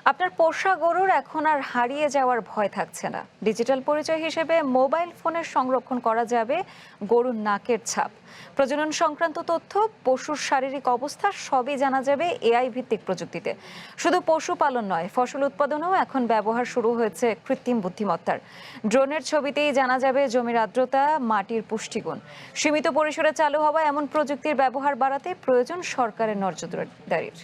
আপনার পোষা গরুর এখন আর হারিয়ে যাওয়ার ভয় থাকছে না। ডিজিটাল পরিচয় হিসেবে মোবাইল ফোনের সংরক্ষণ করা যাবে গরুর নাকের ছাপ, প্রজনন সংক্রান্ত তথ্য, পশুর শারীরিক অবস্থা সবই জানা যাবে এআই ভিত্তিক প্রযুক্তিতে। শুধু পশুপালন নয়, ফসল উৎপাদনেও এখন ব্যবহার শুরু হয়েছে কৃত্রিম বুদ্ধিমত্তার। ড্রোনের ছবিতেই জানা যাবে জমির আর্দ্রতা, মাটির পুষ্টিগুণ। সীমিত পরিসরে চালু হওয়া এমন প্রযুক্তির ব্যবহার বাড়াতে প্রয়োজন সরকারের নজরদারির।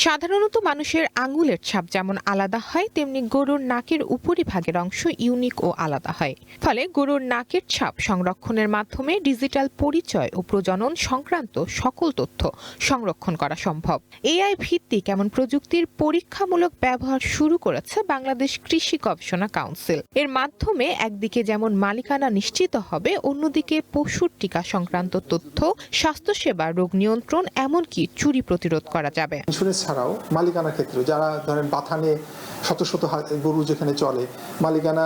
সাধারণত মানুষের আঙ্গুলের ছাপ যেমন আলাদা হয়, তেমনি গরুর নাকের উপরিভাগের অংশ ইউনিক ও আলাদা হয়। ফলে গরুর নাকের ছাপ সংরক্ষণের মাধ্যমে ডিজিটাল পরিচয় ও প্রজনন সংক্রান্ত সকল তথ্য সংরক্ষণ করা সম্ভব। এআই ভিত্তিক এমন প্রযুক্তির পরীক্ষামূলক ব্যবহার শুরু করেছে বাংলাদেশ কৃষি গবেষণা কাউন্সিল। এর মাধ্যমে একদিকে যেমন মালিকানা নিশ্চিত হবে, অন্যদিকে পশুর টিকা সংক্রান্ত তথ্য, স্বাস্থ্যসেবা, রোগ নিয়ন্ত্রণ, এমনকি চুরি প্রতিরোধ করা যাবে। ছাড়াও মালিকানার ক্ষেত্রে যারা ধরেন বাথানে শত শত গরু যেখানে চলে, মালিকানা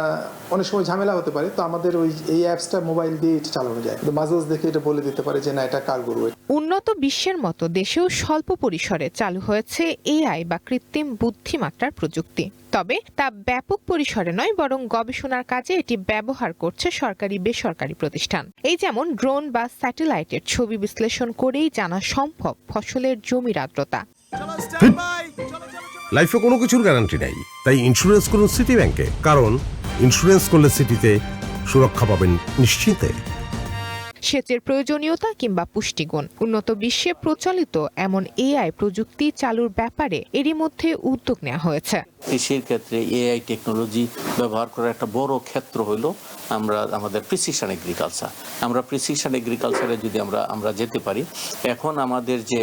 অনেক সময় ঝামেলা হতে পারে, তো আমাদের এই অ্যাপসটা মোবাইল দিয়ে এটা চালানো যায়। মাঝে দেখে এটা বলে দিতে পারে যে না, এটা কার গরু। উন্নত বিশ্বের মতো দেশেও স্বল্প পরিসরে চালু হয়েছে এআই বা কৃত্রিম বুদ্ধিমত্তার প্রযুক্তি। তবে তা ব্যাপক পরিসরে নয়, বরং গবেষণার কাজে এটি ব্যবহার করছে সরকারি বেসরকারি প্রতিষ্ঠান। এই যেমন ড্রোন বা স্যাটেলাইটের ছবি বিশ্লেষণ করেই জানা সম্ভব ফসলের জমির আর্দ্রতা। লাইফে কোনো কিছুর গ্যারান্টি নাই, তাই ইন্স্যুরেন্স করুন সিটি ব্যাংকে, কারণ ইন্স্যুরেন্স করলে সিটিতে সুরক্ষা পাবেন নিশ্চিন্তে। সেচের প্রয়োজনীয়তা কিংবা পুষ্টিগুণ, উন্নত বিশ্বে প্রচলিত এমন এআই প্রযুক্তি চালুর ব্যাপারে এরই মধ্যে উদ্যোগ নেওয়া হয়েছে। কৃষির ক্ষেত্রে এআই টেকনোলজি ব্যবহার করার একটা বড় ক্ষেত্র হলো আমাদের প্রিসিশন এগ্রিকালচার। আমরা প্রিসিশন এগ্রিকালচারে যদি আমরা যেতে পারি, এখন আমাদের যে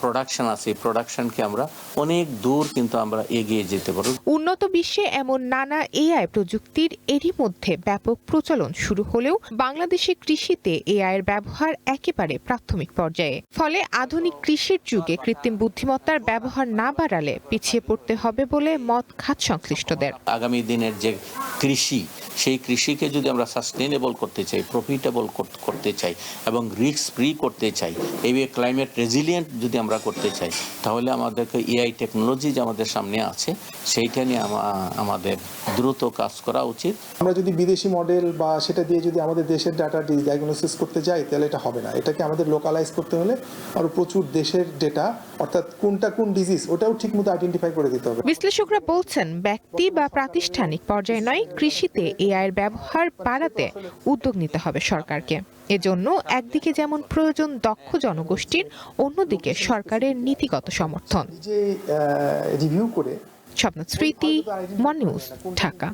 প্রোডাকশন আছে, প্রোডাকশনকে আমরা অনেক দূর কিন্তু আমরা এগিয়ে যেতে পারব। উন্নত বিশ্বে এমন নানা এআই প্রযুক্তির এরই মধ্যে ব্যাপক প্রচলন শুরু হলেও বাংলাদেশে কৃষিতে এআই এর ব্যবহার একেবারে প্রাথমিক পর্যায়ে। ফলে আধুনিক কৃষির যুগে কৃত্রিম বুদ্ধিমত্তার ব্যবহার না বাড়ালে পিছিয়ে পড়তে হবে বলে মত খাত সংশ্লিষ্টদের। আগামী দিনের যে কৃষি, সেই কৃষিকে যদি আমরা সাস্টেনেবল করতে চাই, প্রফিটেবল করতে চাই এবং রিস্ক ফ্রি করতে চাই, এইভাবে ক্লাইমেট রেজিলিয়েন্ট যদি আমরা করতে চাই, তাহলে আমাদেরকে এআই টেকনোলজি যে আমাদের সামনে আছে সেইটা নিয়ে আমাদের দ্রুত কাজ করা উচিত। আমরা যদি বিদেশি মডেল বা সেটা দিয়ে যদি আমাদের দেশের ডাটা ডায়াগনোসিস করতে যাই, তাহলে এটা হবে না। এটাকে আমাদের লোকালাইজ করতে হলে আরো প্রচুর দেশের ডেটা, অর্থাৎ কোনটা কোন ডিজিজ, ওটাও ঠিকমতো আইডেন্টিফাই করে দিতে হবে। বিশ্লেষকরা বলছেন, ব্যক্তি বা প্রাতিষ্ঠানিক পর্যায়ে নয়, কৃষিতে এআই এর ব্যবহার বাড়াতে উদ্যোগ নিতে হবে সরকারকে। এজন্য একদিকে যেমন প্রয়োজন দক্ষ জনগোষ্ঠীর, অন্যদিকে সরকারের নীতিগত সমর্থন। রিভিউ করে। স্বপ্ন স্মৃতি, ওয়ান নিউজ, ঢাকা।